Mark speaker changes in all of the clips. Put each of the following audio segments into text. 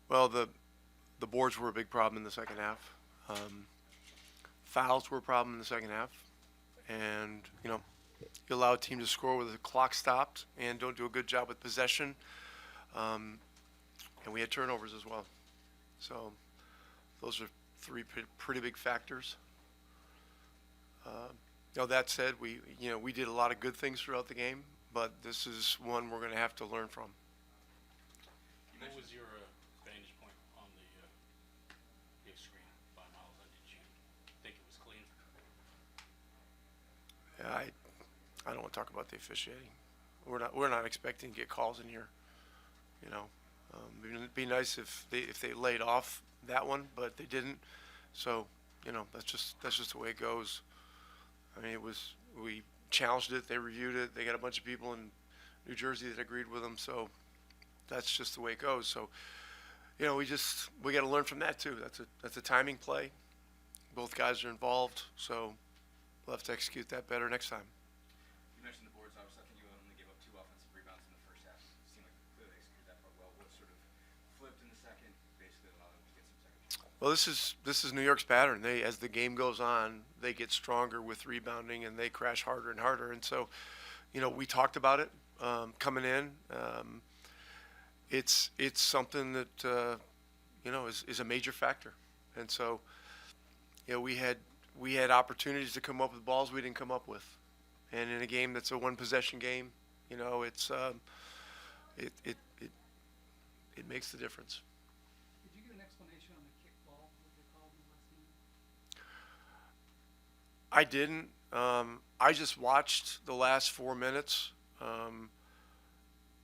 Speaker 1: Well, the boards were a big problem in the second half. Um, Fouls were a problem in the second half, and you allow a team to score with the clock stopped and don't do a good job with possession, um, and we had turnovers as well. So those are three pretty big factors. Uh, that said, we did a lot of good things throughout the game, but this is one we're going to have to learn from.
Speaker 2: What was your vantage point on the big screen by Myles? Did you think it was clean?
Speaker 1: Yeah, I don't want to talk about the officiating. We're not expecting to get calls in here. You know, it'd be nice if they laid off that one, but they didn't. So that's just the way it goes. I mean, we challenged it. They reviewed it. They got a bunch of people in New Jersey that agreed with them. So that's just the way it goes. So we got to learn from that too. That's a timing play. Both guys are involved. So we'll have to execute that better next time.
Speaker 3: You mentioned the boards. Obviously, I think you only gave up 2 offensive rebounds in the first half. It seemed like you clearly executed that part well. What sort of flipped in the second, basically allowed them to get some second chances?
Speaker 1: Well, this is New York's pattern. As the game goes on, they get stronger with rebounding and they crash harder and harder. And so, we talked about it coming in. It's something that is a major factor. And so, we had opportunities to come up with balls we didn't come up with. And in a game that's a one possession game, it's it it it it makes the difference.
Speaker 4: Did you get an explanation on the kickball that they called in the last game?
Speaker 1: I didn't. I just watched the last 4 minutes.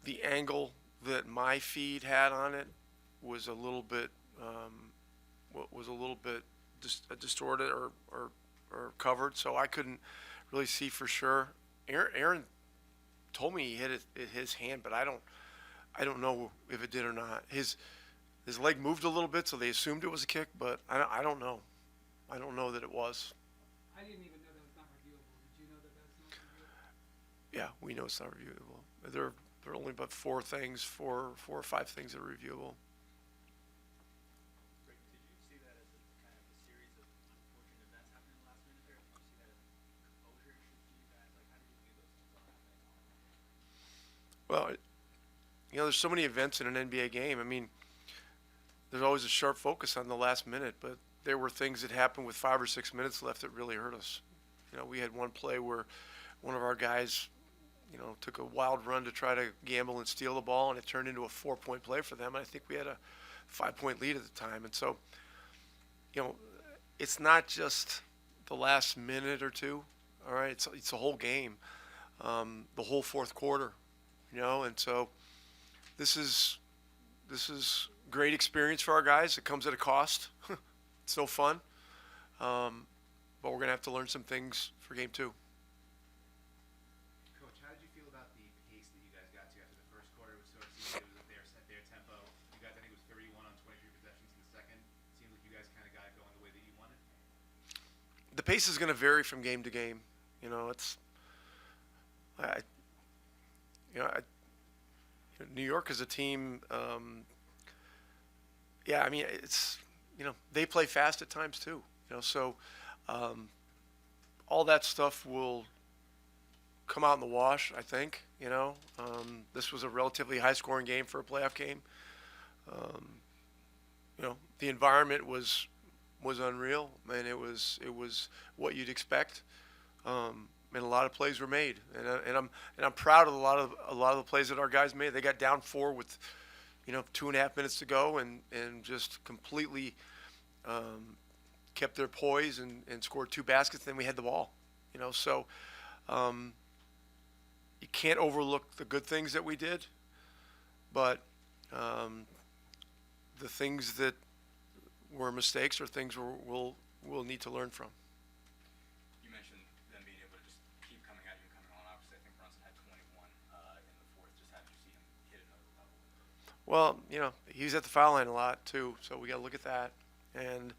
Speaker 1: The angle that my feed had on it was a little bit distorted or covered, so I couldn't really see for sure. Aaron told me he hit his hand, but I don't know if it did or not. His leg moved a little bit, so they assumed it was a kick, but I don't know. I don't know that it was.
Speaker 4: I didn't even know that was not reviewable. Did you know that that's not reviewable?
Speaker 1: Yeah, we know it's not reviewable. There are only about four or five things that are reviewable.
Speaker 3: Greg, did you see that as a kind of a series of unfortunate events happening in the last minute there? Did you see that as a composure issue for you guys? Like, how did you view those things all happening all at once?
Speaker 1: Well, there's so many events in an NBA game. I mean, there's always a sharp focus on the last minute, but there were things that happened with 5 or 6 minutes left that really hurt us. We had one play where one of our guys, took a wild run to try to gamble and steal the ball, and it turned into a 4-point play for them. And I think we had a 5-point lead at the time. And so, it's not just the last minute or two. All right, it's a whole game, the whole fourth quarter. And so this is great experience for our guys. It comes at a cost. It's no fun, but we're gonna have to learn some things for game two.
Speaker 5: Coach, how did you feel about the pace that you guys got to after the first quarter? It was sort of seemed like it was at their tempo. You guys, I think it was 31 on 23 possessions in the second. Seems like you guys kind of got it going the way that you wanted.
Speaker 1: The pace is gonna vary from game to game. It's I, New York is a team. Yeah, I mean it's they play fast at times too. So all that stuff will come out in the wash. I think. This was a relatively high-scoring game for a playoff game. Um, the environment was unreal, and it was what you'd expect. And a lot of plays were made, and I'm proud of a lot of the plays that our guys made. They got down 4 with 2.5 minutes to go, and just completely kept their poise and scored 2 baskets. Then we had the ball, so you can't overlook the good things that we did, but the things that were mistakes are things we'll need to learn from.
Speaker 3: You mentioned them being able to just keep coming at you and coming on. Obviously, I think Brunson had 21 in the fourth. Just how did you see him hit another level?
Speaker 1: Well, he was at the foul line a lot too, so we got to look at that. And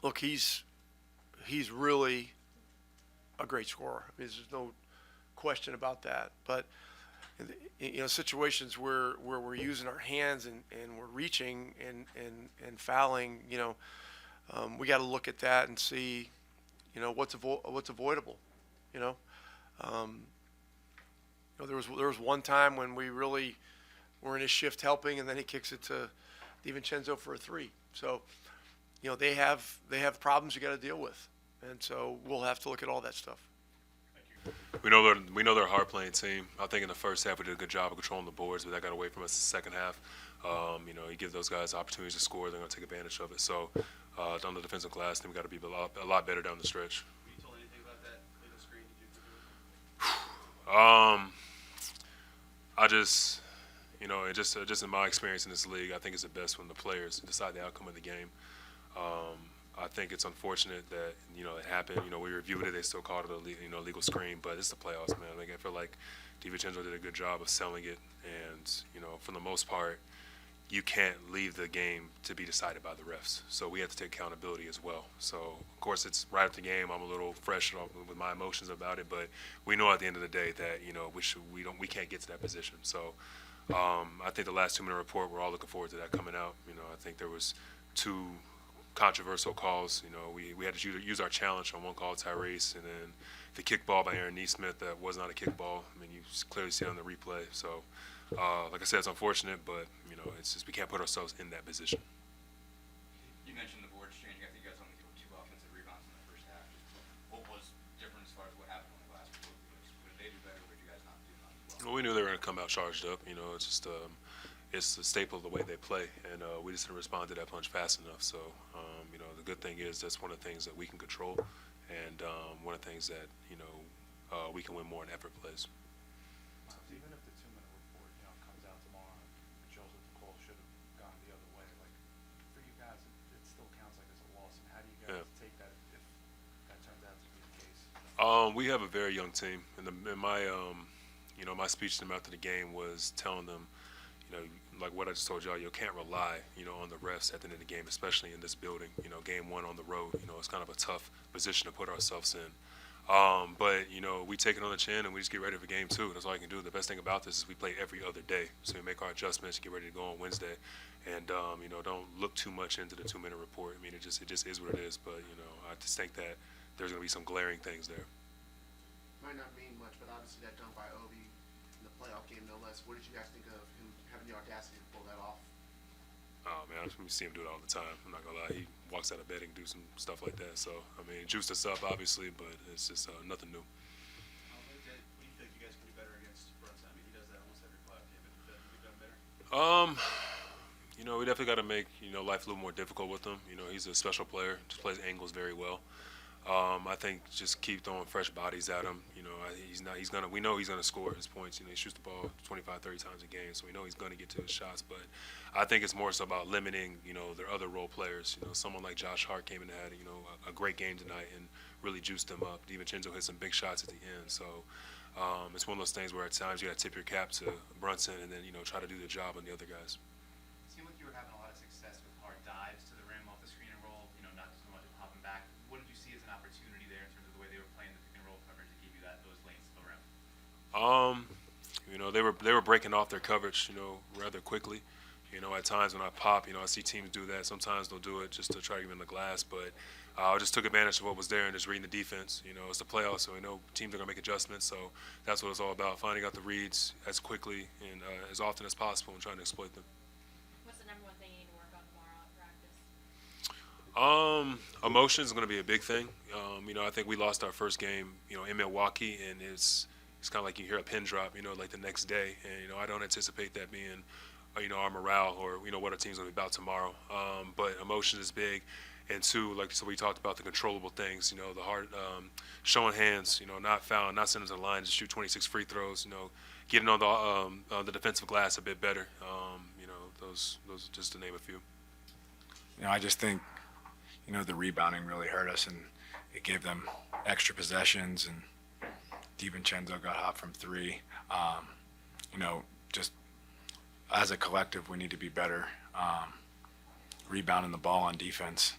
Speaker 1: look, he's really a great scorer. I mean, there's no question about that. But situations where we're using our hands and we're reaching and fouling, we got to look at that and see, what's avoidable, you know. Um, there was one time when we really were in his shift helping, and then he kicks it to DiVincenzo for a three. So, they have problems you got to deal with, and so we'll have to look at all that stuff.
Speaker 6: We know they're a hard playing team. I think in the first half we did a good job of controlling the boards, but that got away from us in the second half. You give those guys opportunities to score, they're going to take advantage of it. So on the defensive glass, I think we got to be a lot better down the stretch.
Speaker 3: Were you told anything about that legal screen? Did you
Speaker 6: I just, just in my experience in this league, I think it's the best when the players decide the outcome of the game. I think it's unfortunate that it happened. We reviewed it; they still called it a legal screen, but it's the playoffs, man. Like, I feel like DiVincenzo did a good job of selling it, and for the most part, you can't leave the game to be decided by the refs. So we have to take accountability as well. So of course, it's right after the game. I'm a little fresh with my emotions about it, but we know at the end of the day that we can't get to that position. So I think the last 2-minute report, we're all looking forward to that coming out. I think there was 2 controversial calls. We had to use our challenge on one call, Tyrese, and then the kickball by Aaron Neesmith that was not a kickball. I mean, you clearly see it on the replay. So, like I said, it's unfortunate, but it's just we can't put ourselves in that position.
Speaker 5: You mentioned the boards changing. I think you guys only gave 2 offensive rebounds in the first half. What was different as far as what happened on the last quarter? What did they do better? What did you guys not do well?
Speaker 6: Well, we knew they were going to come out charged up. It's just it's the staple of the way they play, and we just didn't respond to that punch fast enough. So, the good thing is that's one of the things that we can control, and one of the things that we can win more in effort plays.
Speaker 7: Even if the 2-minute report, comes out tomorrow and shows that the call should have gone the other way, like, for you guys, it still counts like it's a loss. And how do you guys take that if that turns out to be the case?
Speaker 6: We have a very young team, and my speech to them after the game was telling them, like what I just told y'all, you can't rely, on the refs at the end of the game, especially in this building. Game 1 on the road, it's kind of a tough position to put ourselves in. But we take it on the chin and we just get ready for game 2. That's all you can do. The best thing about this is we play every other day, so we make our adjustments, get ready to go on Wednesday, and don't look too much into the 2-minute report. I mean, it just is what it is. But I just think that there's going to be some glaring things there.
Speaker 8: Might not mean much, but obviously that dunk by Obi in the playoff game, no less. What did you guys think of him having the audacity to pull that off?
Speaker 6: Oh man, we see him do it all the time. I'm not gonna lie. He walks out of bed and do some stuff like that. So I mean, juiced us up obviously, but it's just nothing new.
Speaker 3: What do you feel like you guys can do better against Brunson? I mean, he does that almost every playoff game, but we've done better.
Speaker 6: We definitely got to make life a little more difficult with him. He's a special player. Just plays angles very well. I think just keep throwing fresh bodies at him. We know he's gonna score his points. He shoots the ball 25, 30 times a game, so we know he's gonna get to his shots. But I think it's more so about limiting, their other role players. Someone like Josh Hart came in and had, a great game tonight and really juiced them up. DiVincenzo hit some big shots at the end. So it's one of those things where at times you gotta tip your cap to Brunson and then try to do the job on the other guys.
Speaker 5: It seemed like you were having a lot of success with hard dives to the rim off the screen and roll, not so much of popping back. What did you see as an opportunity there in terms of the way they were playing the pick and roll coverage to give you those lanes to the rim?
Speaker 6: They were breaking off their coverage, rather quickly. At times when I pop, I see teams do that. Sometimes they'll do it just to try to get in the glass, but I just took advantage of what was there and just reading the defense. It's the playoffs, so we know teams are going to make adjustments. So that's what it's all about, finding out the reads as quickly and as often as possible and trying to exploit them.
Speaker 9: What's the number one thing you need to work on tomorrow at practice?
Speaker 6: Emotion is going to be a big thing. I think we lost our first game, in Milwaukee, and it's kind of like you hear a pin drop, like the next day. And, I don't anticipate that being, our morale or, what our team's going to be about tomorrow. But emotion is big. And 2, so we talked about the controllable things, the hard, showing hands, not fouling, not sending to the line to shoot 26 free throws, getting on the defensive glass a bit better. Those just to name a few.
Speaker 7: I just think, the rebounding really hurt us, and it gave them extra possessions, and DiVincenzo got hot from 3. Just as a collective, we need to be better rebounding the ball on defense,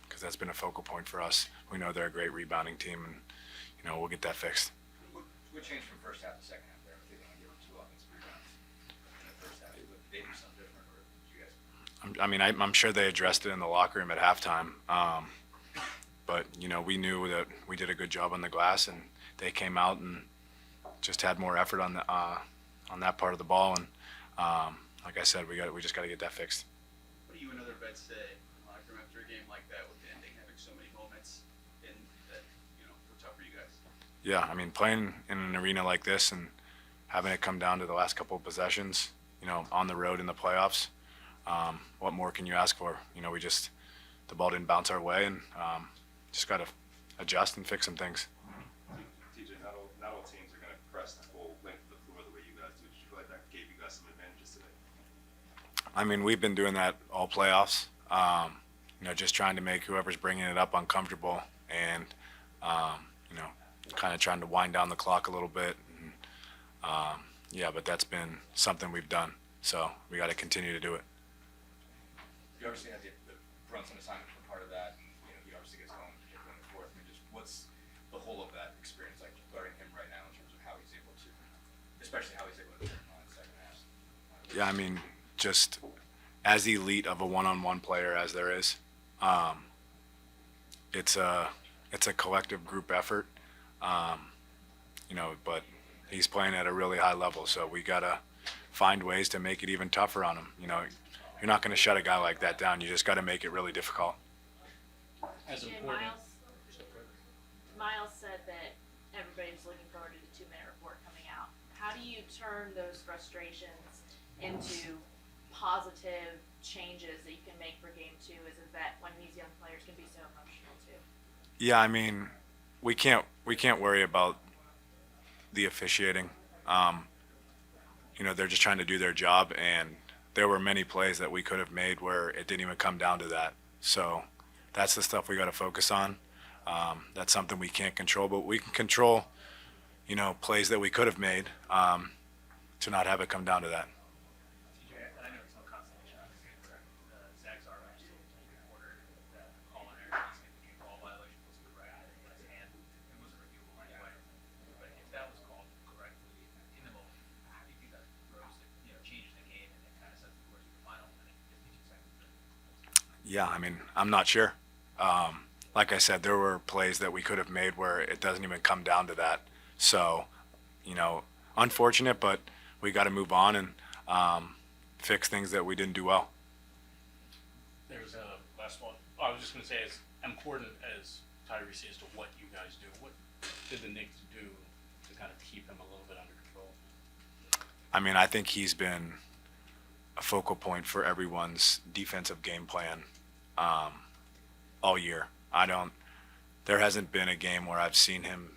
Speaker 7: because that's been a focal point for us. We know they're a great rebounding team, and, we'll get that fixed.
Speaker 5: What changed from first half to second half there? I think they only gave 2 offensive
Speaker 10: I'm sure they addressed it in the locker room at halftime. But we knew that we did a good job on the glass, and they came out and just had more effort on that part of the ball. And like I said, we just got to get that fixed.
Speaker 3: What do you and other vets say in the locker room after a game like that with the ending having so many moments and that were tough for you guys?
Speaker 10: Yeah, playing in an arena like this and having it come down to the last couple of possessions, on the road in the playoffs, what more can you ask for? The ball didn't bounce our way, and just got to adjust and fix some things.
Speaker 6: TJ, not all teams are going to press the full length of the floor the way you guys do. Did you feel like that gave you guys some advantages today?
Speaker 10: We've been doing that all playoffs. Just trying to make whoever's bringing it up uncomfortable, and kind of trying to wind down the clock a little bit. And, but that's been something we've done. So we got to continue to do it.
Speaker 11: You obviously had the Brunson assignment for part of that. He obviously gets going, particularly in the fourth. Just what's the whole of that experience like guarding him right now in terms of how he's able to, especially how he's able to turn on the second half?
Speaker 10: Yeah, just as elite of a one-on-one player as there is. It's a collective group effort, but he's playing at a really high level, so we gotta find ways to make it even tougher on him. You're not going to shut a guy like that down. You just got to make it really difficult.
Speaker 2: As
Speaker 9: TJ,
Speaker 2: important.
Speaker 9: Myles said that everybody's looking forward to the 2-minute report coming out. How do you turn those frustrations into positive changes that you can make for game 2 as a vet when these young players can be so emotional too?
Speaker 10: Yeah, we can't worry about the officiating. They're just trying to do their job, and there were many plays that we could have made where it didn't even come down to that. So that's the stuff we got to focus on. That's something we can't control, but we can control, plays that we could have made to not have it come down to that.
Speaker 3: TJ, and I know it's no consolation, obviously, but Zach Zarmer still ordered that call in there. He's getting a ball violation, was correct in his hand. It wasn't reviewable anyway. But if that was called correctly in the moment, how do you think that throws changes the game and it kind of sets the course for the final 52 seconds?
Speaker 10: Yeah, I'm not sure. Like I said, there were plays that we could have made where it doesn't even come down to that. So, unfortunate, but we got to move on and fix things that we didn't do well.
Speaker 2: There's a last one. I was just going to say, as important as Tyrese is to what you guys do, what did the Knicks do to kind of keep him a little bit under control?
Speaker 10: I think he's been a focal point for everyone's defensive game plan all year. There hasn't been a game where I've seen him,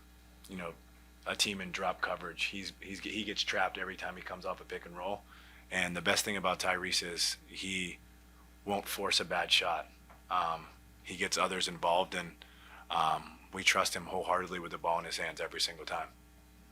Speaker 10: a team in drop coverage. He gets trapped every time he comes off a pick and roll. And the best thing about Tyrese is he won't force a bad shot. He gets others involved, and we trust him wholeheartedly with the ball in his hands every single time.